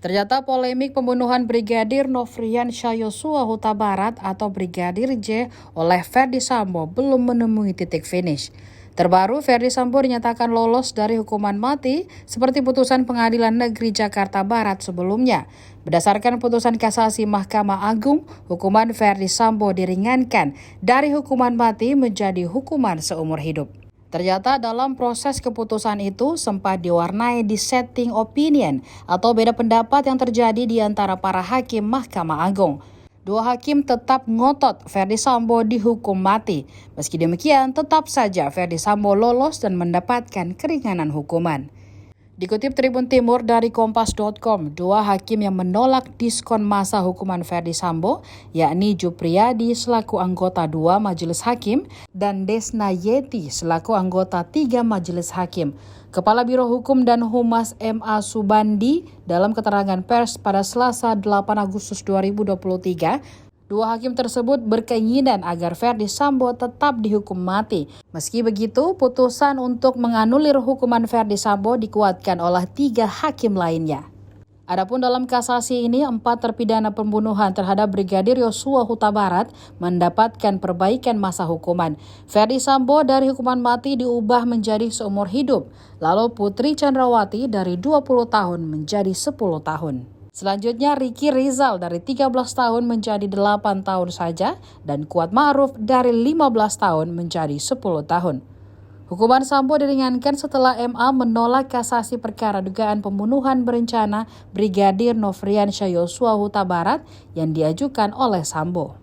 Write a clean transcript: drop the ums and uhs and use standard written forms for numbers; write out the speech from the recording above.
Ternyata polemik pembunuhan Brigadir Nofriansyah Yosua Huta Barat atau Brigadir J oleh Ferdy Sambo belum menemui titik finish. Terbaru, Ferdy Sambo dinyatakan lolos dari hukuman mati seperti putusan Pengadilan Negeri Jakarta Barat sebelumnya. Berdasarkan putusan kasasi Mahkamah Agung, hukuman Ferdy Sambo diringankan dari hukuman mati menjadi hukuman seumur hidup. Ternyata dalam proses keputusan itu sempat diwarnai dissenting opinion atau beda pendapat yang terjadi di antara para hakim Mahkamah Agung. Dua hakim tetap ngotot Ferdy Sambo dihukum mati. Meski demikian, tetap saja Ferdy Sambo lolos dan mendapatkan keringanan hukuman. Dikutip Tribun Timur dari Kompas.com, dua hakim yang menolak diskon masa hukuman Ferdy Sambo, yakni Jupriyadi selaku anggota 2 Majelis Hakim dan Desna Yeti selaku anggota 3 Majelis Hakim. Kepala Biro Hukum dan Humas MA Subandi dalam keterangan pers pada Selasa 8 Agustus 2023, dua hakim tersebut berkeinginan agar Ferdy Sambo tetap dihukum mati. Meski begitu, putusan untuk menganulir hukuman Ferdy Sambo dikuatkan oleh 3 hakim lainnya. Adapun dalam kasasi ini, 4 terpidana pembunuhan terhadap Brigadir Yosua Huta Barat mendapatkan perbaikan masa hukuman. Ferdy Sambo dari hukuman mati diubah menjadi seumur hidup, lalu Putri Chandrawati dari 20 tahun menjadi 10 tahun. Selanjutnya Ricky Rizal dari 13 tahun menjadi 8 tahun saja dan Kuat Ma'ruf dari 15 tahun menjadi 10 tahun. Hukuman Sambo diringankan setelah MA menolak kasasi perkara dugaan pembunuhan berencana Brigadir Nofriansyah Yosua Huta Barat yang diajukan oleh Sambo.